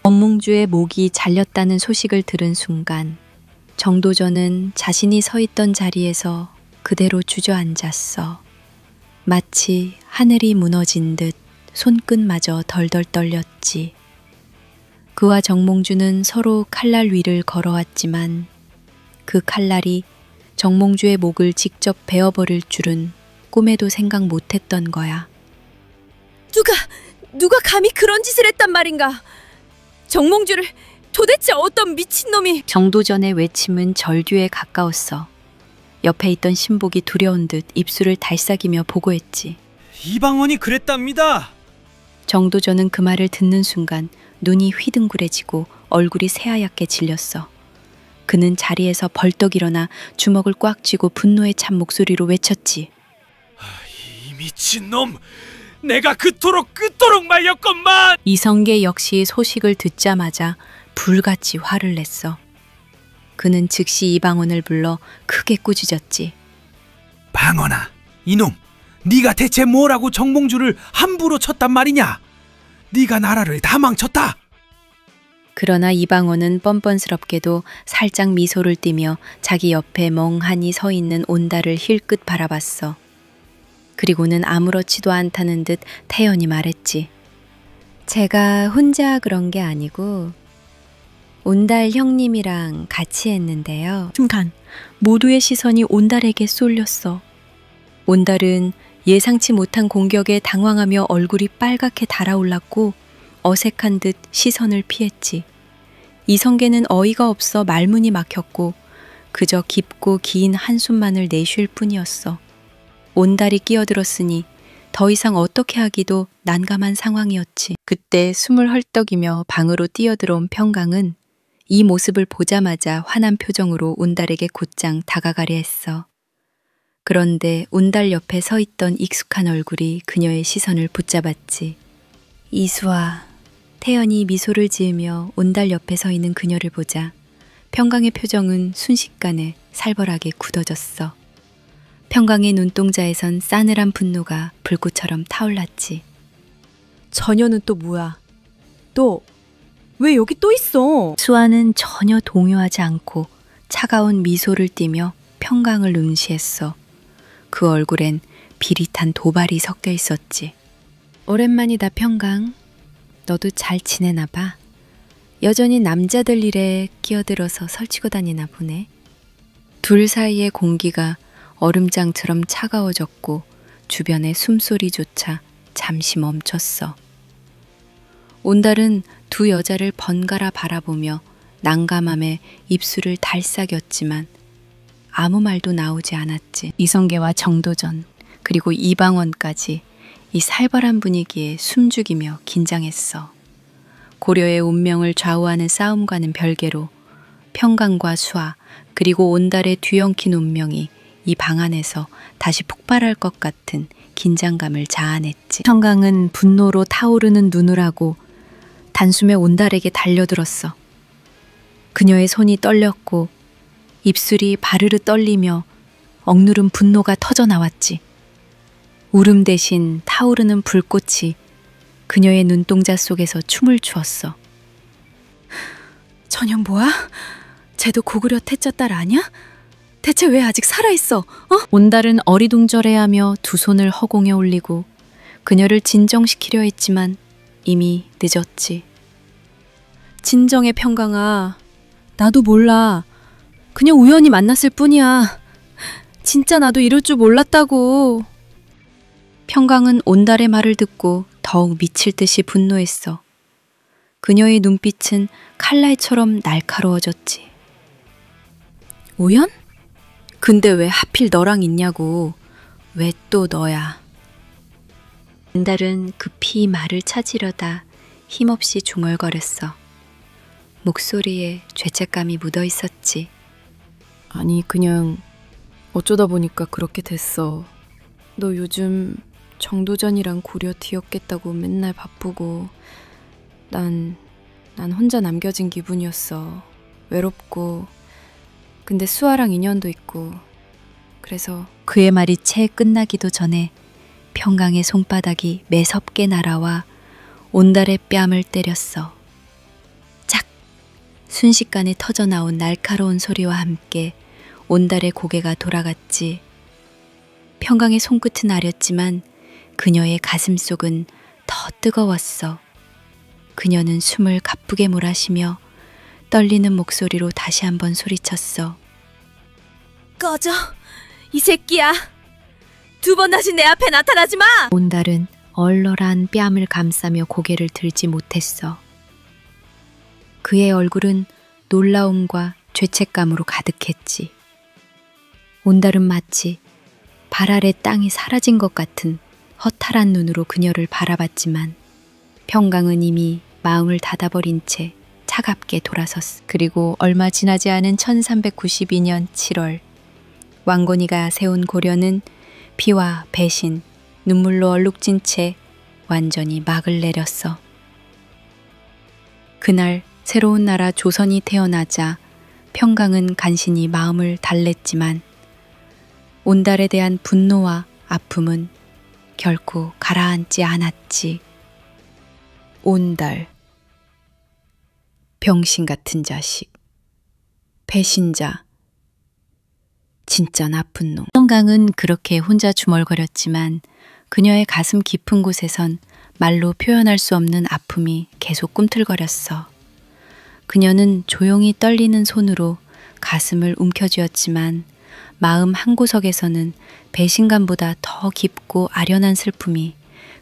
정몽주의 목이 잘렸다는 소식을 들은 순간 정도전은 자신이 서 있던 자리에서 그대로 주저앉았어. 마치 하늘이 무너진 듯 손끝마저 덜덜 떨렸지. 그와 정몽주는 서로 칼날 위를 걸어왔지만 그 칼날이 정몽주의 목을 직접 베어버릴 줄은 꿈에도 생각 못했던 거야. 누가 감히 그런 짓을 했단 말인가? 정몽주를 도대체 어떤 미친놈이... 정도전의 외침은 절규에 가까웠어. 옆에 있던 신복이 두려운 듯 입술을 달싹이며 보고했지. 이방원이 그랬답니다. 정도전은 그 말을 듣는 순간 눈이 휘둥그레지고 얼굴이 새하얗게 질렸어. 그는 자리에서 벌떡 일어나 주먹을 꽉 쥐고 분노에 찬 목소리로 외쳤지. 이 미친놈! 내가 그토록 말렸건만! 이성계 역시 소식을 듣자마자 불같이 화를 냈어. 그는 즉시 이방원을 불러 크게 꾸짖었지. 방원아, 이놈! 네가 대체 뭐라고 정몽주를 함부로 쳤단 말이냐? 네가 나라를 다 망쳤다! 그러나 이방원은 뻔뻔스럽게도 살짝 미소를 띠며 자기 옆에 멍하니 서 있는 온달을 힐끗 바라봤어. 그리고는 아무렇지도 않다는 듯 태연히 말했지. 제가 혼자 그런 게 아니고 온달 형님이랑 같이 했는데요. 순간 모두의 시선이 온달에게 쏠렸어. 온달은 예상치 못한 공격에 당황하며 얼굴이 빨갛게 달아올랐고 어색한 듯 시선을 피했지. 이성계는 어이가 없어 말문이 막혔고 그저 깊고 긴 한숨만을 내쉴 뿐이었어. 온달이 끼어들었으니 더 이상 어떻게 하기도 난감한 상황이었지. 그때 숨을 헐떡이며 방으로 뛰어들어온 평강은 이 모습을 보자마자 화난 표정으로 온달에게 곧장 다가가려 했어. 그런데 온달 옆에 서 있던 익숙한 얼굴이 그녀의 시선을 붙잡았지. 이수아. 태연이 미소를 지으며 온달 옆에 서 있는 그녀를 보자 평강의 표정은 순식간에 살벌하게 굳어졌어. 평강의 눈동자에선 싸늘한 분노가 불꽃처럼 타올랐지. 저녀는 또 뭐야? 너 왜 여기 또 있어? 수아는 전혀 동요하지 않고 차가운 미소를 띠며 평강을 응시했어. 그 얼굴엔 비릿한 도발이 섞여 있었지. 오랜만이다 평강. 너도 잘 지내나 봐. 여전히 남자들 일에 끼어들어서 설치고 다니나 보네. 둘 사이의 공기가 얼음장처럼 차가워졌고 주변의 숨소리조차 잠시 멈췄어. 온달은 두 여자를 번갈아 바라보며 난감함에 입술을 달싹였지만 아무 말도 나오지 않았지. 이성계와 정도전 그리고 이방원까지 이 살벌한 분위기에 숨죽이며 긴장했어. 고려의 운명을 좌우하는 싸움과는 별개로 평강과 수아 그리고 온달의 뒤엉킨 운명이 이 방 안에서 다시 폭발할 것 같은 긴장감을 자아냈지. 평강은 분노로 타오르는 눈을 하고 단숨에 온달에게 달려들었어. 그녀의 손이 떨렸고 입술이 바르르 떨리며 억누른 분노가 터져나왔지. 울음 대신 타오르는 불꽃이 그녀의 눈동자 속에서 춤을 추었어. 저녀 뭐야? 쟤도 고구려 태자 딸 아냐? 대체 왜 아직 살아있어? 온달은 어리둥절해하며 두 손을 허공에 올리고 그녀를 진정시키려 했지만 이미 늦었지. 진정해 평강아. 나도 몰라. 그냥 우연히 만났을 뿐이야. 진짜 나도 이럴 줄 몰랐다고. 평강은 온달의 말을 듣고 더욱 미칠 듯이 분노했어. 그녀의 눈빛은 칼날처럼 날카로워졌지. 우연? 근데 왜 하필 너랑 있냐고. 왜 또 너야? 온달은 급히 말을 찾으려다 힘없이 중얼거렸어. 목소리에 죄책감이 묻어 있었지. 아니 그냥 어쩌다 보니까 그렇게 됐어. 너 요즘 정도전이랑 고려 뒤였겠다고 맨날 바쁘고 난 혼자 남겨진 기분이었어. 외롭고 근데 수아랑 인연도 있고 그래서 그의 말이 채 끝나기도 전에 평강의 손바닥이 매섭게 날아와 온달의 뺨을 때렸어. 순식간에 터져나온 날카로운 소리와 함께 온달의 고개가 돌아갔지. 평강의 손끝은 아렸지만 그녀의 가슴속은 더 뜨거웠어. 그녀는 숨을 가쁘게 몰아쉬며 떨리는 목소리로 다시 한번 소리쳤어. 꺼져, 이 새끼야. 두 번 다시 내 앞에 나타나지 마. 온달은 얼얼한 뺨을 감싸며 고개를 들지 못했어. 그의 얼굴은 놀라움과 죄책감으로 가득했지. 온달은 마치 발 아래 땅이 사라진 것 같은 허탈한 눈으로 그녀를 바라봤지만 평강은 이미 마음을 닫아버린 채 차갑게 돌아섰어. 그리고 얼마 지나지 않은 1392년 7월 왕건이가 세운 고려는 피와 배신, 눈물로 얼룩진 채 완전히 막을 내렸어. 그날 새로운 나라 조선이 태어나자 평강은 간신히 마음을 달랬지만 온달에 대한 분노와 아픔은 결코 가라앉지 않았지. 온달, 병신 같은 자식, 배신자, 진짜 나쁜 놈. 평강은 그렇게 혼자 주멀거렸지만 그녀의 가슴 깊은 곳에선 말로 표현할 수 없는 아픔이 계속 꿈틀거렸어. 그녀는 조용히 떨리는 손으로 가슴을 움켜쥐었지만 마음 한구석에서는 배신감보다 더 깊고 아련한 슬픔이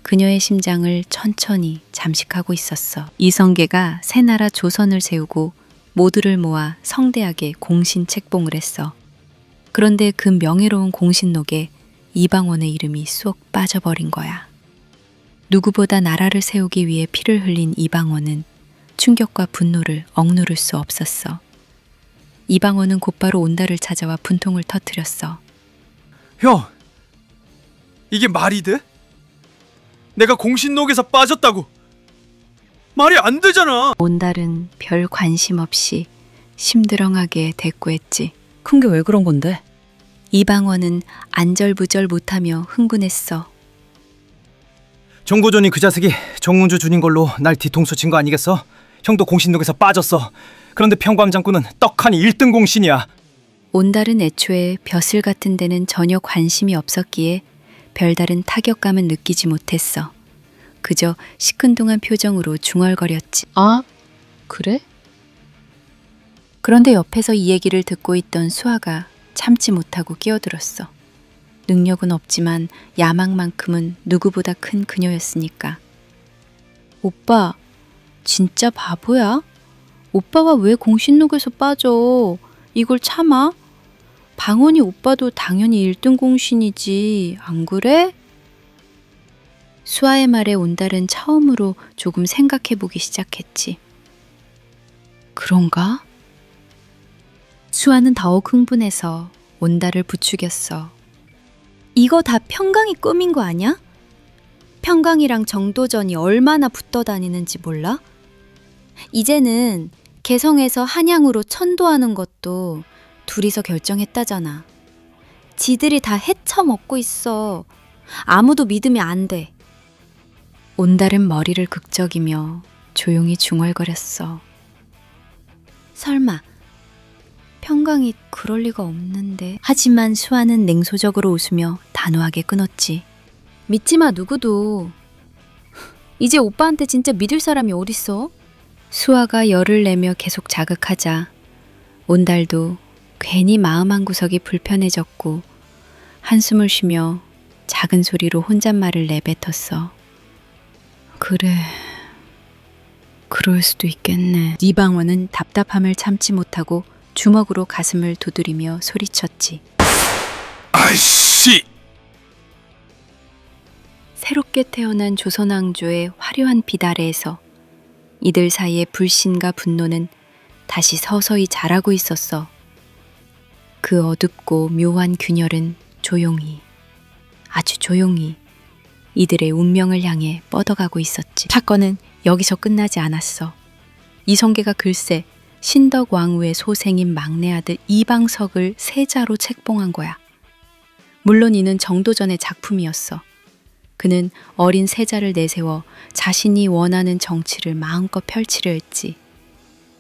그녀의 심장을 천천히 잠식하고 있었어. 이성계가 새 나라 조선을 세우고 모두를 모아 성대하게 공신 책봉을 했어. 그런데 그 명예로운 공신록에 이방원의 이름이 쏙 빠져버린 거야. 누구보다 나라를 세우기 위해 피를 흘린 이방원은 충격과 분노를 억누를 수 없었어. 이방원은 곧바로 온달을 찾아와 분통을 터뜨렸어. 형, 이게 말이 돼? 내가 공신록에서 빠졌다고? 말이 안 되잖아. 온달은 별 관심 없이 심드렁하게 대꾸했지. 큰 게 왜 그런 건데? 이방원은 안절부절 못하며 흥분했어. 정보전이 그 자식이 정문주 주인 걸로 날 뒤통수 친 거 아니겠어? 형도 공신록에서 빠졌어. 그런데 평광 장군은 떡하니 1등 공신이야. 온달은 애초에 벼슬 같은 데는 전혀 관심이 없었기에 별다른 타격감은 느끼지 못했어. 그저 시큰둥한 표정으로 중얼거렸지. 아, 그래? 그런데 옆에서 이 얘기를 듣고 있던 수아가 참지 못하고 끼어들었어. 능력은 없지만 야망만큼은 누구보다 큰 그녀였으니까. 오빠, 진짜 바보야? 오빠가 왜 공신록에서 빠져? 이걸 참아? 방언이 오빠도 당연히 1등 공신이지, 안 그래? 수아의 말에 온달은 처음으로 조금 생각해보기 시작했지. 그런가? 수아는 더욱 흥분해서 온달을 부추겼어. 이거 다 평강이 꾸민 거 아니야? 평강이랑 정도전이 얼마나 붙어 다니는지 몰라? 이제는 개성에서 한양으로 천도하는 것도 둘이서 결정했다잖아. 지들이 다 헤쳐먹고 있어. 아무도 믿으면 안 돼. 온달은 머리를 극적이며 조용히 중얼거렸어. 설마 평강이 그럴 리가 없는데. 하지만 수아는 냉소적으로 웃으며 단호하게 끊었지. 믿지마 누구도. 이제 오빠한테 진짜 믿을 사람이 어딨어? 수아가 열을 내며 계속 자극하자 온달도 괜히 마음 한구석이 불편해졌고 한숨을 쉬며 작은 소리로 혼잣말을 내뱉었어. 그래, 그럴 수도 있겠네. 이방원은 답답함을 참지 못하고 주먹으로 가슴을 두드리며 소리쳤지. 아이씨! 새롭게 태어난 조선 왕조의 화려한 빛 아래에서 이들 사이의 불신과 분노는 다시 서서히 자라고 있었어. 그 어둡고 묘한 균열은 조용히, 아주 조용히 이들의 운명을 향해 뻗어가고 있었지. 사건은 여기서 끝나지 않았어. 이성계가 글쎄 신덕 왕후의 소생인 막내 아들 이방석을 세자로 책봉한 거야. 물론 이는 정도전의 작품이었어. 그는 어린 세자를 내세워 자신이 원하는 정치를 마음껏 펼치려 했지.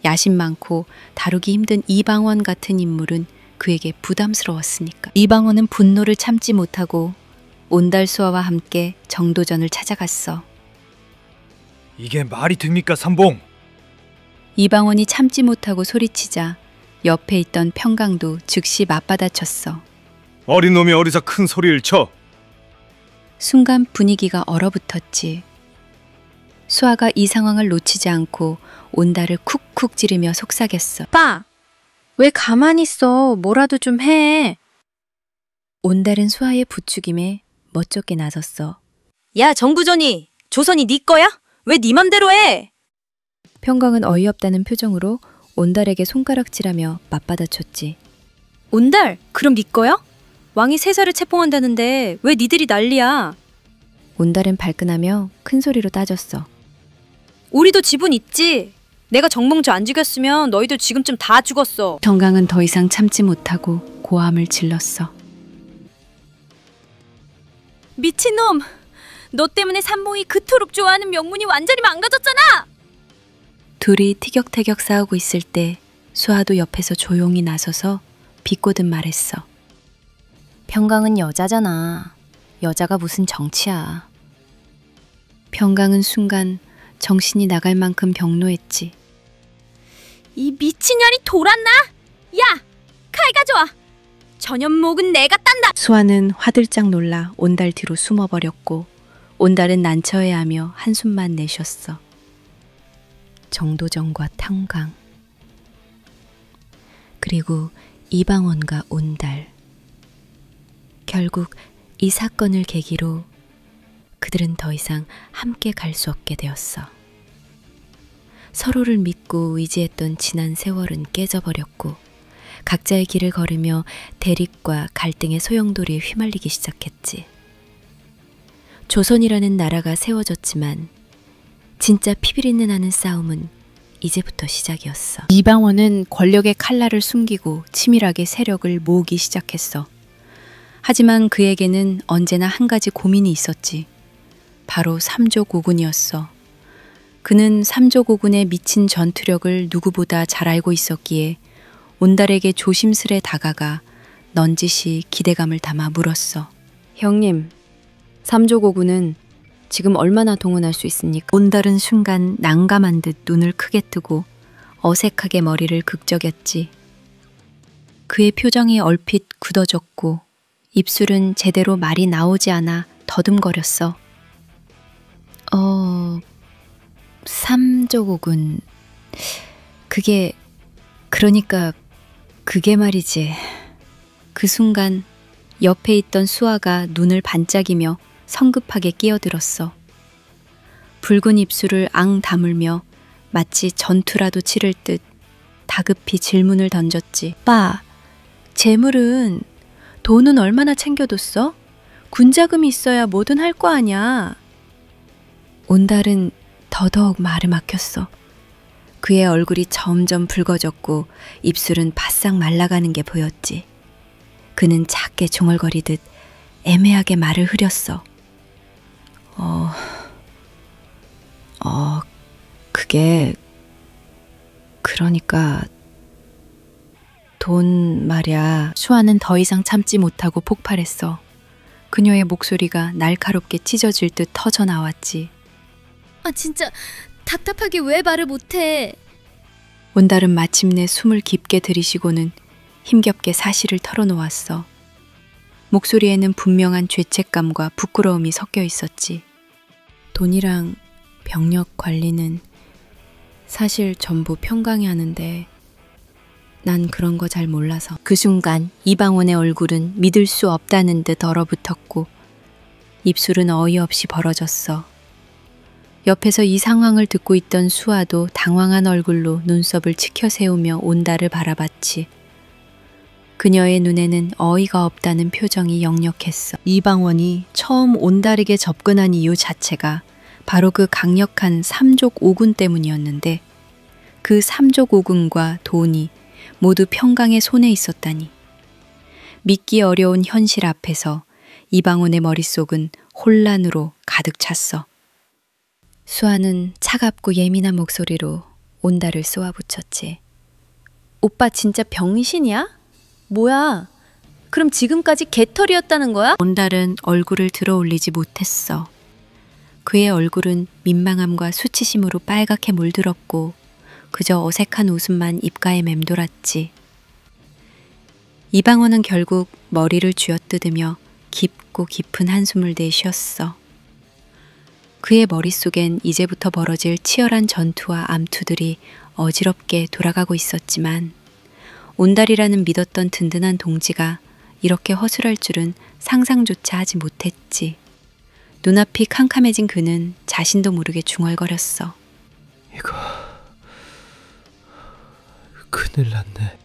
야심 많고 다루기 힘든 이방원 같은 인물은 그에게 부담스러웠으니까. 이방원은 분노를 참지 못하고 온달수아와 함께 정도전을 찾아갔어. 이게 말이 됩니까, 삼봉? 이방원이 참지 못하고 소리치자 옆에 있던 평강도 즉시 맞받아쳤어. 어린 놈이 어디서 큰 소리를 쳐? 순간 분위기가 얼어붙었지. 수아가 이 상황을 놓치지 않고 온달을 쿡쿡 찌르며 속삭였어. 오빠, 왜 가만히 있어? 뭐라도 좀 해. 온달은 수아의 부추김에 멋쩍게 나섰어. 야, 정두전이, 조선이 네 거야? 왜 네 맘대로 해? 평강은 어이없다는 표정으로 온달에게 손가락질하며 맞받아쳤지. 온달, 그럼 네 거야? 왕이 세사를 체포한다는데 왜 니들이 난리야? 온달은 발끈하며 큰 소리로 따졌어. 우리도 지분 있지. 내가 정몽주 안 죽였으면 너희들 지금쯤 다 죽었어. 평강은 더 이상 참지 못하고 고함을 질렀어. 미친놈! 너 때문에 삼봉이 그토록 좋아하는 명문이 완전히 망가졌잖아! 둘이 티격태격 싸우고 있을 때 수아도 옆에서 조용히 나서서 비꼬듯 말했어. 평강은 여자잖아. 여자가 무슨 정치야. 평강은 순간 정신이 나갈 만큼 병노했지. 이 미친년이 돌았나? 야! 칼 가져와! 전현목은 내가 딴다! 수아는 화들짝 놀라 온달 뒤로 숨어버렸고 온달은 난처해하며 한숨만 내쉬었어. 정도전과 평강 그리고 이방원과 온달. 결국 이 사건을 계기로 그들은 더 이상 함께 갈 수 없게 되었어. 서로를 믿고 의지했던 지난 세월은 깨져버렸고 각자의 길을 걸으며 대립과 갈등의 소용돌이에 휘말리기 시작했지. 조선이라는 나라가 세워졌지만 진짜 피비린내 나는 싸움은 이제부터 시작이었어. 이방원은 권력의 칼날을 숨기고 치밀하게 세력을 모으기 시작했어. 하지만 그에게는 언제나 한 가지 고민이 있었지. 바로 삼조고군이었어. 그는 삼조고군의 미친 전투력을 누구보다 잘 알고 있었기에 온달에게 조심스레 다가가 넌지시 기대감을 담아 물었어. 형님, 삼조고군은 지금 얼마나 동원할 수 있습니까? 온달은 순간 난감한 듯 눈을 크게 뜨고 어색하게 머리를 극적였지. 그의 표정이 얼핏 굳어졌고 입술은 제대로 말이 나오지 않아 더듬거렸어. 삼조고군... 그게 말이지. 그 순간 옆에 있던 수아가 눈을 반짝이며 성급하게 끼어들었어. 붉은 입술을 앙 다물며 마치 전투라도 치를 듯 다급히 질문을 던졌지. 오빠, 재물은 돈은 얼마나 챙겨뒀어? 군자금이 있어야 뭐든 할 거 아냐. 온달은 더더욱 말을 막혔어. 그의 얼굴이 점점 붉어졌고 입술은 바싹 말라가는 게 보였지. 그는 작게 중얼거리듯 애매하게 말을 흐렸어. 그러니까 돈 말이야. 수아는 더 이상 참지 못하고 폭발했어. 그녀의 목소리가 날카롭게 찢어질 듯 터져 나왔지. 아, 진짜 답답하게 왜 말을 못해? 온달은 마침내 숨을 깊게 들이쉬고는 힘겹게 사실을 털어놓았어. 목소리에는 분명한 죄책감과 부끄러움이 섞여 있었지. 돈이랑 병력 관리는 사실 전부 평강이 하는데 난 그런 거 잘 몰라서. 그 순간 이방원의 얼굴은 믿을 수 없다는 듯 얼어붙었고 입술은 어이없이 벌어졌어. 옆에서 이 상황을 듣고 있던 수아도 당황한 얼굴로 눈썹을 치켜세우며 온달을 바라봤지. 그녀의 눈에는 어이가 없다는 표정이 역력했어. 이방원이 처음 온달에게 접근한 이유 자체가 바로 그 강력한 삼족오군 때문이었는데 그 삼족오군과 돈이 모두 평강의 손에 있었다니. 믿기 어려운 현실 앞에서 이방원의 머릿속은 혼란으로 가득 찼어. 수아는 차갑고 예민한 목소리로 온달을 쏘아붙였지. 오빠 진짜 병신이야? 뭐야? 그럼 지금까지 개털이었다는 거야? 온달은 얼굴을 들어 올리지 못했어. 그의 얼굴은 민망함과 수치심으로 빨갛게 물들었고 그저 어색한 웃음만 입가에 맴돌았지. 이방원은 결국 머리를 쥐어뜯으며 깊고 깊은 한숨을 내쉬었어. 그의 머릿속엔 이제부터 벌어질 치열한 전투와 암투들이 어지럽게 돌아가고 있었지만 온달이라는 믿었던 든든한 동지가 이렇게 허술할 줄은 상상조차 하지 못했지. 눈앞이 캄캄해진 그는 자신도 모르게 중얼거렸어. 이거 큰일 났네.